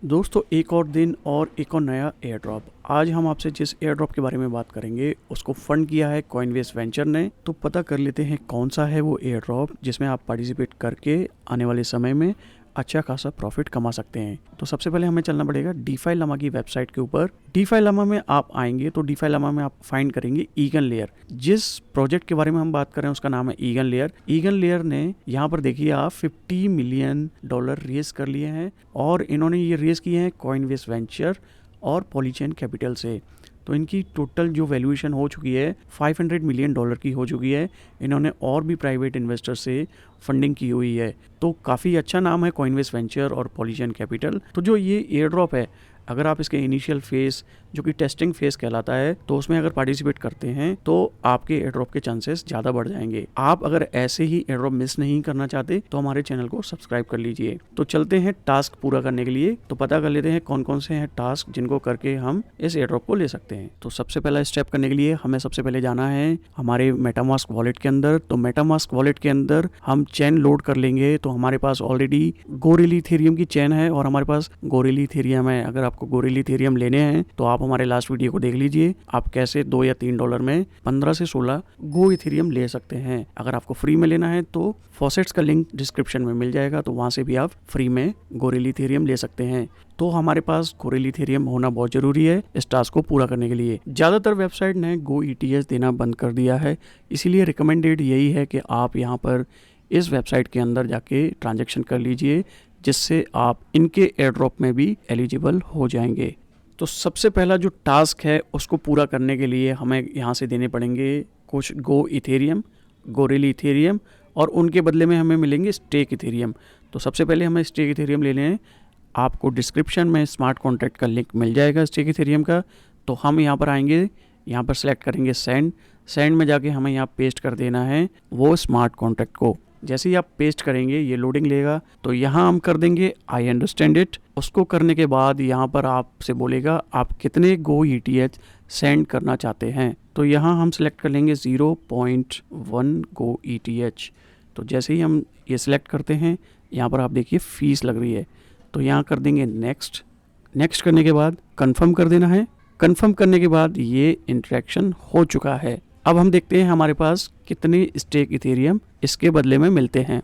दोस्तों एक और दिन और एक और नया एयर ड्रॉप। आज हम आपसे जिस एयर ड्रॉप के बारे में बात करेंगे उसको फंड किया है कॉइनबेस वेंचर ने। तो पता कर लेते हैं कौन सा है वो एयर ड्रॉप जिसमें आप पार्टिसिपेट करके आने वाले समय में अच्छा खासा प्रॉफिट कमा सकते हैं। तो सबसे पहले हमें चलना पड़ेगा डीफाई लामा की वेबसाइट के ऊपर। डीफाई लामा में आप आएंगे तो डीफाई लामा में आप फाइंड करेंगे ईगन लेयर। जिस प्रोजेक्ट के बारे में हम बात कर रहे हैं उसका नाम है ईगन लेयर। ईगन लेयर ने यहाँ पर देखिए आप $50 मिलियन रेज कर लिए हैं और इन्होंने ये रेज किए हैं कॉइनबेस वेंचर और पॉलीचेन कैपिटल से। तो इनकी टोटल जो वैल्यूएशन हो चुकी है $500 मिलियन की हो चुकी है। इन्होंने और भी प्राइवेट इन्वेस्टर से फंडिंग की हुई है। तो काफ़ी अच्छा नाम है कॉइनबेस वेंचर और पॉलीचेन कैपिटल। तो जो ये एयर ड्रॉप है, अगर आप इसके इनिशियल फेज़ जो कि टेस्टिंग फेज़ कहलाता है, तो उसमें अगर पार्टिसिपेट करते हैं तो आपके एयर ड्रॉप के चांसेस ज़्यादा बढ़ जाएंगे। आप अगर ऐसे ही एयर ड्रॉप मिस नहीं करना चाहते तो हमारे चैनल को सब्सक्राइब कर लीजिए। तो चलते हैं टास्क पूरा करने के लिए। तो पता कर लेते हैं कौन कौन से हैं टास्क जिनको करके हम इस एयर ड्रॉप को ले सकते हैं। तो सबसे पहला स्टेप करने के लिए हमें सबसे पहले जाना है हमारे मेटामास्क वॉलेट के अंदर। तो मेटामास्क वॉलेट के अंदर हम चेन लोड कर लेंगे। तो हमारे पास ऑलरेडी गोरेली इथेरियम की चेन है और हमारे पास गोरेली इथेरियम है। अगर आपको गोरेली इथेरियम लेने हैं तो आप हमारे लास्ट वीडियो को देख लीजिए। आप कैसे $2 या $3 में 15 से 16 गो इथेरियम ले सकते हैं। अगर आपको फ्री में लेना है तो फॉसेट्स का लिंक डिस्क्रिप्शन में मिल जाएगा, तो वहाँ से भी आप फ्री में गोरेली इथेरियम ले सकते हैं। तो हमारे पास गोरेली इथेरियम होना बहुत ज़रूरी है इस टास्क को पूरा करने के लिए। ज़्यादातर वेबसाइट ने गो ETH देना बंद कर दिया है, इसीलिए रिकमेंडेड यही है कि आप यहाँ पर इस वेबसाइट के अंदर जाके ट्रांजैक्शन कर लीजिए, जिससे आप इनके एयर ड्रॉप में भी एलिजिबल हो जाएंगे। तो सबसे पहला जो टास्क है उसको पूरा करने के लिए हमें यहाँ से देने पड़ेंगे कुछ गो इथेरियम, गोरेली इथेरियम, और उनके बदले में हमें मिलेंगे स्टेक इथेरियम। तो सबसे पहले हमें स्टेक इथेरियम लेने हैं। आपको डिस्क्रिप्शन में स्मार्ट कॉन्ट्रैक्ट का लिंक मिल जाएगा स्टेक इथेरियम का। तो हम यहाँ पर आएंगे, यहाँ पर सेलेक्ट करेंगे सेंड में जाके हमें यहाँ पेस्ट कर देना है वो स्मार्ट कॉन्ट्रैक्ट को। जैसे ही आप पेस्ट करेंगे ये लोडिंग लेगा, तो यहाँ हम कर देंगे आई अंडरस्टैंड इट। उसको करने के बाद यहाँ पर आपसे बोलेगा आप कितने गो ETH सेंड करना चाहते हैं। तो यहाँ हम सिलेक्ट कर लेंगे 0.1 गो ETH। तो जैसे ही हम ये सिलेक्ट करते हैं यहाँ पर आप देखिए फीस लग रही है, तो यहाँ कर देंगे नेक्स्ट करने के बाद कंफर्म कर देना है। कंफर्म करने के बाद ये इंटरेक्शन हो चुका है। अब हम देखते हैं हमारे पास कितने स्टेक इथेरियम इसके बदले में मिलते हैं।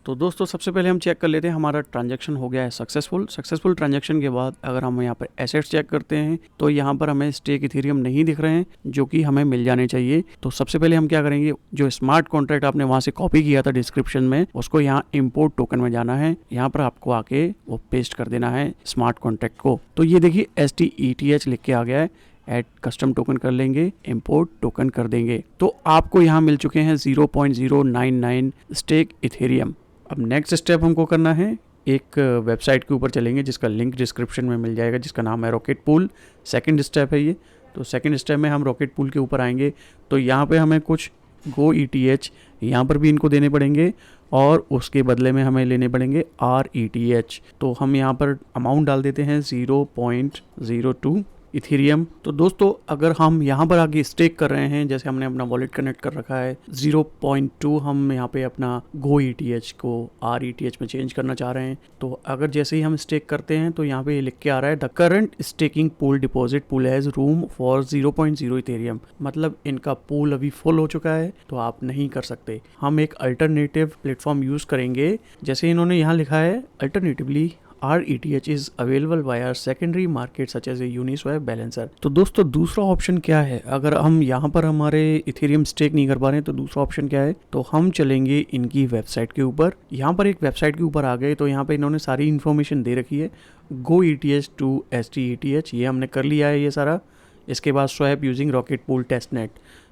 तो दोस्तों सबसे पहले हम चेक कर लेते हैं हमारा ट्रांजैक्शन हो गया है सक्सेसफुल ट्रांजैक्शन के बाद अगर हम यहाँ पर एसेट्स चेक करते हैं तो यहाँ पर हमें स्टेक इथेरियम नहीं दिख रहे हैं जो कि हमें मिल जाने चाहिए। तो सबसे पहले हम क्या करेंगे, जो स्मार्ट कॉन्ट्रैक्ट आपने वहाँ से कॉपी किया था डिस्क्रिप्शन में, उसको यहाँ इम्पोर्ट टोकन में जाना है। यहाँ पर आपको आके वो पेस्ट कर देना है स्मार्ट कॉन्ट्रैक्ट को। तो ये देखिए STETH लिख के आ गया है। ऐड कस्टम टोकन कर लेंगे, इंपोर्ट टोकन कर देंगे। तो आपको यहाँ मिल चुके हैं 0.099 स्टेक इथेरियम। अब नेक्स्ट स्टेप हमको करना है, एक वेबसाइट के ऊपर चलेंगे जिसका लिंक डिस्क्रिप्शन में मिल जाएगा, जिसका नाम है रॉकेट पूल। सेकंड स्टेप है ये। तो सेकंड स्टेप में हम रॉकेट पूल के ऊपर आएंगे, तो यहाँ पे हमें कुछ गो ETH यहाँ पर भी इनको देने पड़ेंगे और उसके बदले में हमें लेने पड़ेंगे RETH। तो हम यहाँ पर अमाउंट डाल देते हैं 0.02 इथेरियम। तो दोस्तों अगर हम यहाँ पर आगे स्टेक कर रहे हैं, जैसे हमने अपना वॉलेट कनेक्ट कर रखा है 0.2, हम यहाँ पे अपना गो ETH को RETH में चेंज करना चाह रहे हैं। तो अगर जैसे ही हम स्टेक करते हैं तो यहाँ पे ये लिख के आ रहा है the current staking pool deposit pool has room for 0.0 Ethereum. मतलब इनका पूल अभी फुल हो चुका है तो आप नहीं कर सकते। हम एक अल्टरनेटिव प्लेटफॉर्म यूज करेंगे, जैसे इन्होंने यहाँ लिखा है alternatively RETH is available via secondary market such as a Uniswap balancer। तो दोस्तों दूसरा ऑप्शन क्या है, अगर हम यहाँ पर हमारे इथेरियम स्टेक नहीं कर पा रहे हैं तो दूसरा ऑप्शन क्या है, तो हम चलेंगे इनकी वेबसाइट के ऊपर। यहाँ पर एक वेबसाइट के ऊपर आ गए तो यहाँ पे इन्होंने सारी इन्फॉर्मेशन दे रखी है। गो ETH to STETH ये हमने कर लिया है ये सारा। इसके बाद swap using rocket pool test net.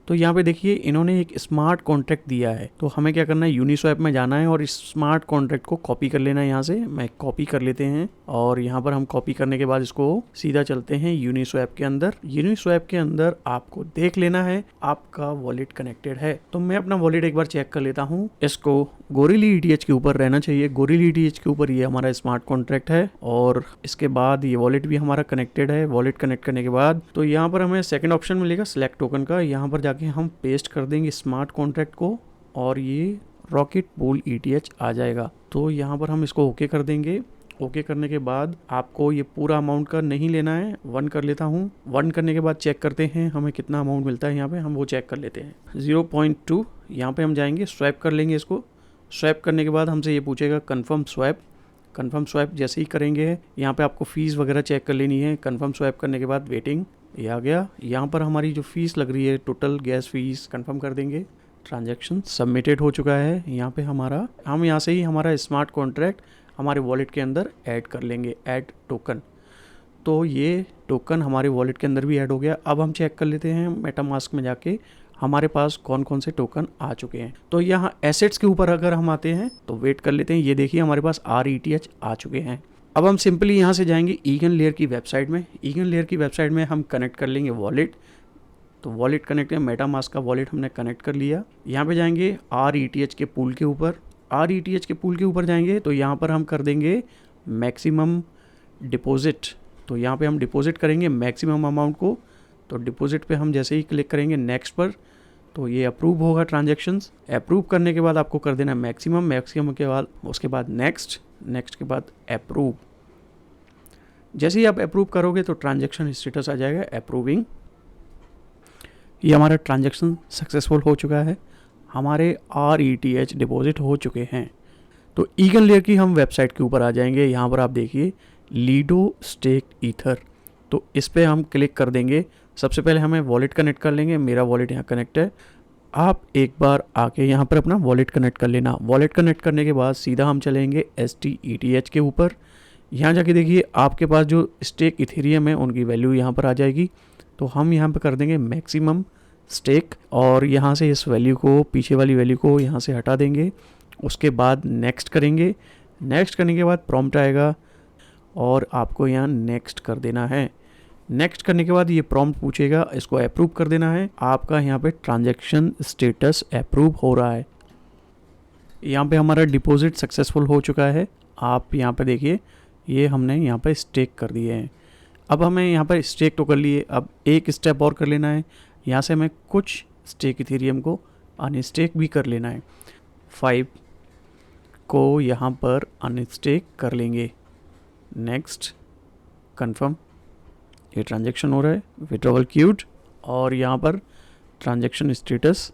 तो यहाँ पे देखिए इन्होंने एक स्मार्ट कॉन्ट्रैक्ट दिया है, तो हमें क्या करना है, यूनिस्वैप में जाना है और इस स्मार्ट कॉन्ट्रैक्ट को कॉपी कर लेना है। यहाँ से मैं कॉपी कर लेते हैं और यहाँ पर हम कॉपी करने के बाद इसको सीधा चलते हैं यूनिस्वैप के अंदर। यूनिस्वैप के अंदर आपको देख लेना है आपका वॉलेट कनेक्टेड है। तो मैं अपना वॉलेट एक बार चेक कर लेता हूँ। इसको गोरेली ETH के ऊपर रहना चाहिए। गोरेली ETH के ऊपर ये हमारा स्मार्ट कॉन्ट्रैक्ट है और इसके बाद ये वॉलेट भी हमारा कनेक्टेड है। वॉलेट कनेक्ट करने के बाद तो यहाँ पर हमें सेकंड ऑप्शन मिलेगा सिलेक्ट टोकन का। यहाँ पर जाके हम पेस्ट कर देंगे स्मार्ट कॉन्ट्रैक्ट को और ये रॉकेट पूल ETH आ जाएगा। तो यहाँ पर हम इसको ओके कर देंगे ओके करने के बाद आपको ये पूरा अमाउंट का नहीं लेना है, 1 कर लेता हूँ। 1 करने के बाद चेक करते हैं हमें कितना अमाउंट मिलता है, यहाँ पे हम वो चेक कर लेते हैं। 0.2 यहाँ पे हम जाएंगे, स्वैप कर लेंगे इसको। स्वैप करने के बाद हमसे ये पूछेगा कन्फर्म स्वैप। कन्फर्म स्वैप जैसे ही करेंगे यहाँ पे आपको फ़ीस वगैरह चेक कर लेनी है। कन्फर्म स्वैप करने के बाद वेटिंग, ये आ गया। यहाँ पर हमारी जो फ़ीस लग रही है टोटल गैस फीस कन्फर्म कर देंगे। ट्रांजैक्शन सबमिटेड हो चुका है। यहाँ पे हम यहाँ से ही हमारा स्मार्ट कॉन्ट्रैक्ट हमारे वॉलेट के अंदर ऐड कर लेंगे, ऐड टोकन। तो ये टोकन हमारे वॉलेट के अंदर भी ऐड हो गया। अब हम चेक कर लेते हैं मेटामास्क में जाके हमारे पास कौन कौन से टोकन आ चुके हैं। तो यहाँ एसेट्स के ऊपर अगर हम आते हैं तो वेट कर लेते हैं। ये देखिए हमारे पास RETH आ चुके हैं। अब हम सिंपली यहाँ से जाएंगे EigenLayer की वेबसाइट में। EigenLayer की वेबसाइट में हम कनेक्ट कर लेंगे वॉलेट। तो वॉलेट कनेक्ट है, मेटामास्क का वॉलेट हमने कनेक्ट कर लिया। यहाँ पे जाएंगे RETH के पूल के ऊपर। RETH के पूल के ऊपर जाएंगे तो यहाँ पर हम कर देंगे मैक्सिमम डिपॉजिट। तो यहाँ पे हम डिपॉजिट करेंगे मैक्सिमम अमाउंट को। तो डिपॉजिट पे हम जैसे ही क्लिक करेंगे नेक्स्ट पर तो ये अप्रूव होगा ट्रांजैक्शंस। अप्रूव करने के बाद आपको कर देना मैक्सिमम के बाद उसके बाद नेक्स्ट के बाद अप्रूव। जैसे ही आप अप्रूव करोगे तो ट्रांजैक्शन स्टेटस आ जाएगा अप्रूविंग। ये हमारा ट्रांजैक्शन सक्सेसफुल हो चुका है, हमारे RETH डिपॉजिट हो चुके हैं। तो EigenLayer की हम वेबसाइट के ऊपर आ जाएंगे। यहाँ पर आप देखिए लीडो स्टेक ईथर, तो इस पर हम क्लिक कर देंगे। सबसे पहले हमें वॉलेट कनेक्ट कर लेंगे। मेरा वॉलेट यहाँ कनेक्ट है। आप एक बार आके यहाँ पर अपना वॉलेट कनेक्ट कर लेना। वॉलेट कनेक्ट करने के बाद सीधा हम चलेंगे STETH के ऊपर। यहाँ जाके देखिए आपके पास जो स्टेक इथेरियम है उनकी वैल्यू यहाँ पर आ जाएगी। तो हम यहाँ पर कर देंगे मैक्सिमम स्टेक और यहाँ से इस वैल्यू को, पीछे वाली वैल्यू को यहाँ से हटा देंगे। उसके बाद नेक्स्ट करेंगे। नेक्स्ट करने के बाद प्रॉम्प्ट आएगा और आपको यहाँ नेक्स्ट कर देना है। नेक्स्ट करने के बाद ये प्रॉम्प्ट पूछेगा, इसको अप्रूव कर देना है। आपका यहाँ पे ट्रांजैक्शन स्टेटस अप्रूव हो रहा है। यहाँ पे हमारा डिपॉजिट सक्सेसफुल हो चुका है। आप यहाँ पे देखिए ये हमने यहाँ पे स्टेक कर दिए हैं। अब हमें यहाँ पर स्टेक तो कर लिए, अब एक स्टेप और कर लेना है। यहाँ से हमें कुछ स्टेक इथेरियम को अनस्टेक भी कर लेना है। 5 को यहाँ पर अनस्टेक कर लेंगे। नेक्स्ट कंफर्म, ये ट्रांजैक्शन हो रहा है। विड्रॉवल क्यूड और यहाँ पर ट्रांजैक्शन स्टेटस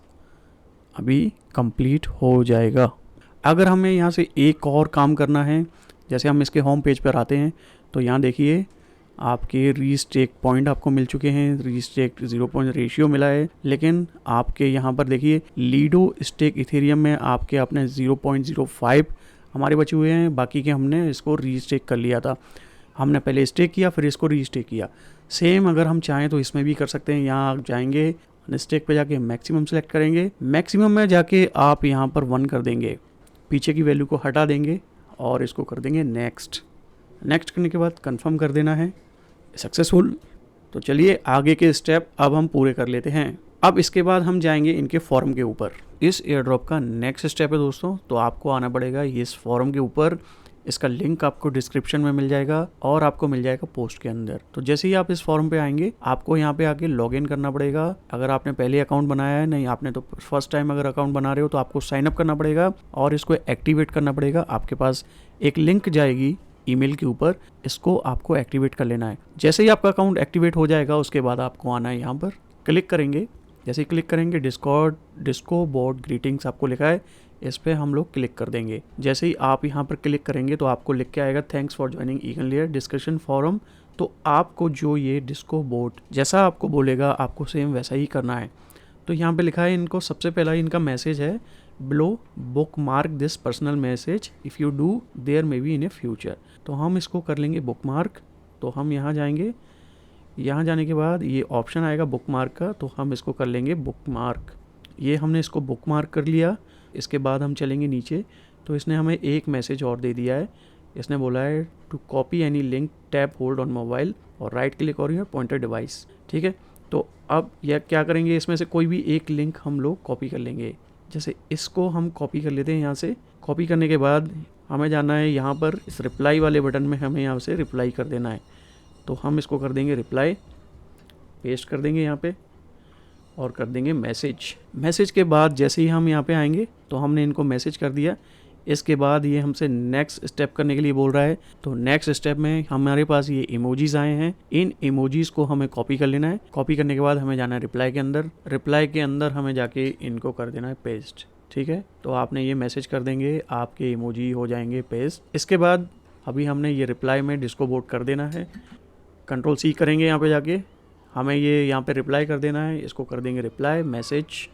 अभी कंप्लीट हो जाएगा। अगर हमें यहाँ से एक और काम करना है, जैसे हम इसके होम पेज पर आते हैं तो यहाँ देखिए आपके रीस्टेक पॉइंट आपको मिल चुके हैं। रीस्टेक 0 पॉइंट रेशियो मिला है, लेकिन आपके यहाँ पर देखिए लीडो स्टेक इथेरियम में आपके अपने 0.05 हमारे बचे हुए हैं। बाकी के हमने इसको रीस्टेक कर लिया था। हमने पहले स्टेक किया फिर इसको रीस्टेक किया। सेम अगर हम चाहें तो इसमें भी कर सकते हैं। यहाँ आप जाएंगे अनस्टेक पे जाके मैक्सिमम सेलेक्ट करेंगे। मैक्सिमम में जाके आप यहाँ पर 1 कर देंगे, पीछे की वैल्यू को हटा देंगे और इसको कर देंगे नेक्स्ट। नेक्स्ट करने के बाद कंफर्म कर देना है, सक्सेसफुल। तो चलिए आगे के स्टेप अब हम पूरे कर लेते हैं। अब इसके बाद हम जाएंगे इनके फॉर्म के ऊपर। इस एयर ड्रॉप का नेक्स्ट स्टेप है दोस्तों, तो आपको आना पड़ेगा इस फॉर्म के ऊपर। इसका लिंक आपको डिस्क्रिप्शन में मिल जाएगा और आपको मिल जाएगा पोस्ट के अंदर। तो जैसे ही आप इस फॉर्म पे आएंगे आपको यहाँ पे आके लॉगिन करना पड़ेगा। अगर आपने पहले अकाउंट बनाया है, नहीं आपने तो फर्स्ट टाइम अगर अकाउंट बना रहे हो तो आपको साइन अप करना पड़ेगा और इसको एक्टिवेट करना पड़ेगा। आपके पास एक लिंक जाएगी ईमेल के ऊपर, इसको आपको एक्टिवेट कर लेना है। जैसे ही आपका अकाउंट एक्टिवेट हो जाएगा उसके बाद आपको आना है यहाँ पर, क्लिक करेंगे। जैसे ही क्लिक करेंगे डिस्को बोर्ड ग्रीटिंग्स आपको लिखा है, इस पर हम लोग क्लिक कर देंगे। जैसे ही आप यहाँ पर क्लिक करेंगे तो आपको लिख के आएगा thanks for joining EigenLayer discussion forum. तो आपको जो ये डिस्को बोर्ड जैसा आपको बोलेगा आपको सेम वैसा ही करना है। तो यहाँ पे लिखा है, इनको सबसे पहला इनका मैसेज है below bookmark this personal message if you do there may be in a future. तो हम इसको कर लेंगे बुक मार्क। तो हम यहाँ जाएंगे, यहाँ जाने के बाद ये ऑप्शन आएगा बुक मार्क का, तो हम इसको कर लेंगे बुक मार्क। ये हमने इसको बुक मार्क कर लिया। इसके बाद हम चलेंगे नीचे, तो इसने हमें एक मैसेज और दे दिया है। इसने बोला है to copy any link tap hold on mobile और राइट क्लिक और योर पॉइंटर डिवाइस। ठीक है, तो अब यह क्या करेंगे, इसमें से कोई भी एक लिंक हम लोग कॉपी कर लेंगे। जैसे इसको हम कॉपी कर लेते हैं यहाँ से। कॉपी करने के बाद हमें जाना है यहाँ पर इस रिप्लाई वाले बटन में, हमें यहाँ से रिप्लाई कर देना है। तो हम इसको कर देंगे रिप्लाई, पेस्ट कर देंगे यहाँ पे और कर देंगे मैसेज। मैसेज के बाद जैसे ही हम यहाँ पे आएंगे तो हमने इनको मैसेज कर दिया इसके बाद ये हमसे नेक्स्ट स्टेप करने के लिए बोल रहा है। तो नेक्स्ट स्टेप में हमारे पास ये इमोजीज आए हैं, इन इमोजीज को हमें कॉपी कर लेना है। कॉपी करने के बाद हमें जाना है रिप्लाई के अंदर। रिप्लाई के अंदर हमें जाके इनको कर देना है पेस्ट। ठीक है, तो आपने ये मैसेज कर देंगे, आपके इमोजी हो जाएंगे पेस्ट। इसके बाद अभी हमने ये रिप्लाई में डिस्को बोर्ड कर देना है। कंट्रोल सी करेंगे, यहाँ पे जाके हमें ये यहाँ पे रिप्लाई कर देना है। इसको कर देंगे रिप्लाई मैसेज।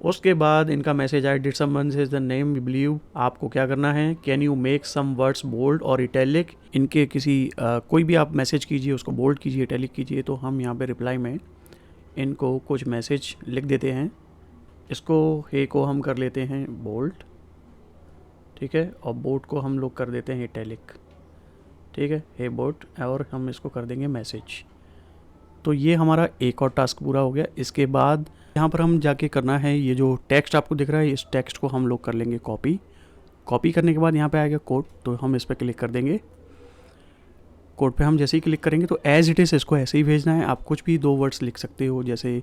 उसके बाद इनका मैसेज आया, did someone says the name we believe. आपको क्या करना है, can you make some words bold और इटैलिक। इनके किसी कोई भी आप मैसेज कीजिए, उसको बोल्ड कीजिए, इटैलिक कीजिए। तो हम यहाँ पे रिप्लाई में इनको कुछ मैसेज लिख देते हैं। इसको हे को हम कर लेते हैं बोल्ड, ठीक है, और बोर्ड को हम लोग कर देते हैं इटैलिक। ठीक है, हे बोर्ड, और हम इसको कर देंगे मैसेज। तो ये हमारा एक और टास्क पूरा हो गया। इसके बाद यहाँ पर हम जाके करना है, ये जो टेक्स्ट आपको दिख रहा है, इस टेक्स्ट को हम लोग कर लेंगे कॉपी। कॉपी करने के बाद यहाँ पे आएगा कोड, तो हम इस पर क्लिक कर देंगे। कोड पे हम जैसे ही क्लिक करेंगे तो एज़ इट इज़ इसको ऐसे ही भेजना है। आप कुछ भी 2 वर्ड्स लिख सकते हो, जैसे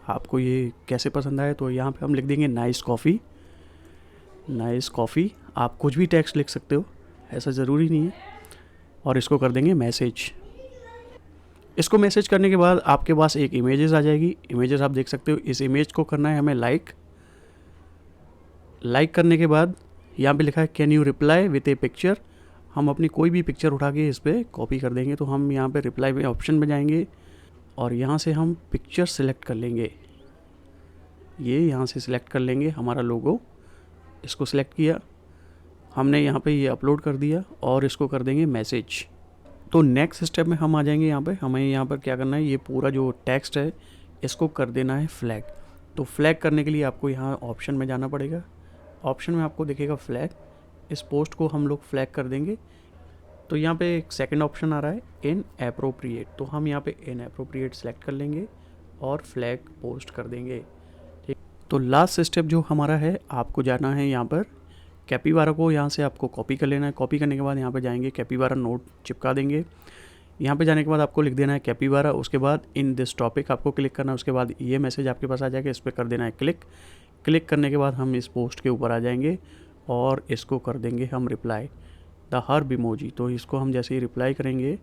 आपको ये कैसे पसंद आए। तो यहाँ पे हम लिख देंगे नाइस कॉफ़ी, नाइस कॉफ़ी। आप कुछ भी टेक्स्ट लिख सकते हो, ऐसा ज़रूरी नहीं है। और इसको कर देंगे मैसेज। इसको मैसेज करने के बाद आपके पास एक इमेजेस आ जाएगी। इमेजेस आप देख सकते हो। इस इमेज को करना है हमें लाइक। लाइक करने के बाद यहाँ पे लिखा है can you reply with A picture. हम अपनी कोई भी पिक्चर उठा के इस पर कॉपी कर देंगे। तो हम यहाँ पे रिप्लाई में ऑप्शन में जाएंगे और यहाँ से हम पिक्चर सेलेक्ट कर लेंगे। ये यहाँ से सिलेक्ट कर लेंगे हमारा लोगो। इसको सिलेक्ट किया हमने, यहाँ पे ये अपलोड कर दिया और इसको कर देंगे मैसेज। तो नेक्स्ट स्टेप में हम आ जाएंगे। यहाँ पे हमें यहाँ पर क्या करना है, ये पूरा जो टेक्स्ट है इसको कर देना है फ्लैग। तो फ्लैग करने के लिए आपको यहाँ ऑप्शन में जाना पड़ेगा। ऑप्शन में आपको दिखेगा फ्लैग। इस पोस्ट को हम लोग फ्लैग कर देंगे। तो यहाँ पे एक सेकंड ऑप्शन आ रहा है इन एप्रोप्रिएट। तो हम यहाँ पे इन एप्रोप्रिएट सेलेक्ट कर लेंगे और फ्लैग पोस्ट कर देंगे। ठीक, तो लास्ट स्टेप जो हमारा है, आपको जाना है यहाँ पर कैपिबारा को, यहाँ से आपको कॉपी कर लेना है। कॉपी करने के बाद यहाँ पे जाएंगे, कैपिबारा नोट चिपका देंगे। यहाँ पे जाने के बाद आपको लिख देना है कैपिबारा। उसके बाद इन दिस टॉपिक आपको क्लिक करना है। उसके बाद ये मैसेज आपके पास आ जाएगा, इस पर कर देना है क्लिक। क्लिक करने के बाद हम इस पोस्ट के ऊपर आ जाएंगे और इसको कर देंगे हम रिप्लाई द हर्ब इमोजी। तो इसको हम जैसे ही रिप्लाई करेंगे,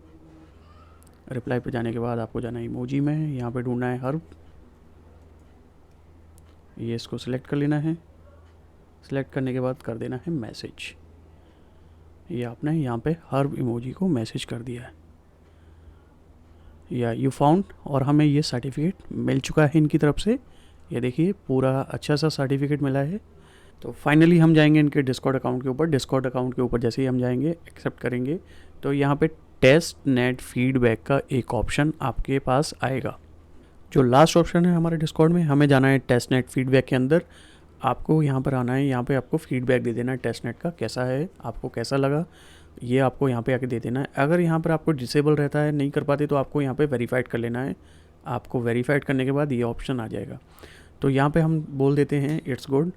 रिप्लाई पे जाने के बाद आपको जाना है इमोजी में, यहाँ पे ढूंढना है हर्ब। ये इसको सिलेक्ट कर लेना है। सिलेक्ट करने के बाद कर देना है मैसेज। ये आपने यहाँ पे हर्ब इमोजी को मैसेज कर दिया है, या यू फाउंड। और हमें ये सर्टिफिकेट मिल चुका है इनकी तरफ से। ये देखिए पूरा अच्छा सा सर्टिफिकेट मिला है। तो फाइनली हम जाएंगे इनके डिस्कॉर्ड अकाउंट के ऊपर। डिस्कॉर्ड अकाउंट के ऊपर जैसे ही हम जाएंगे, एक्सेप्ट करेंगे, तो यहाँ पे टेस्ट नेट फीडबैक का एक ऑप्शन आपके पास आएगा। जो लास्ट ऑप्शन है हमारे डिस्कॉर्ड में, हमें जाना है टेस्ट नेट फीडबैक के अंदर। आपको यहाँ पर आना है, यहाँ पे आपको फीडबैक दे देना है टेस्ट नेट का, कैसा है, आपको कैसा लगा, ये आपको यहाँ पे आके दे देना है। अगर यहाँ पर आपको डिसेबल रहता है, नहीं कर पाते, तो आपको यहाँ पे वेरीफाइड कर लेना है। आपको वेरीफाइड करने के बाद ये ऑप्शन आ जाएगा। तो यहाँ पे हम बोल देते हैं इट्स गुड।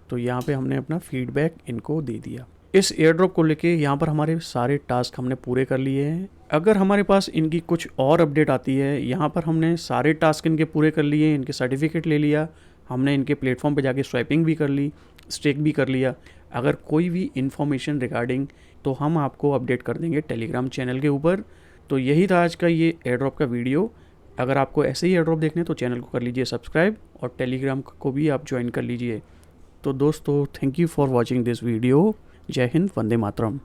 तो यहाँ पे हमने अपना फीडबैक इनको दे दिया। इस एयर ड्रॉप को लेके यहाँ पर हमारे सारे टास्क हमने पूरे कर लिए हैं। अगर हमारे पास इनकी कुछ और अपडेट आती है, यहाँ पर हमने सारे टास्क इनके पूरे कर लिए, इनके सर्टिफिकेट ले लिया, हमने इनके प्लेटफॉर्म पे जाके स्वैपिंग भी कर ली, स्टेक भी कर लिया। अगर कोई भी इन्फॉर्मेशन रिगार्डिंग, तो हम आपको अपडेट कर देंगे टेलीग्राम चैनल के ऊपर। तो यही था आज का ये एयर ड्रॉप का वीडियो। अगर आपको ऐसे ही एयर ड्रॉप देखने तो चैनल को कर लीजिए सब्सक्राइब और टेलीग्राम को भी आप ज्वाइन कर लीजिए। तो दोस्तों, thank you for watching this video. जय हिंद, वंदे मातरम।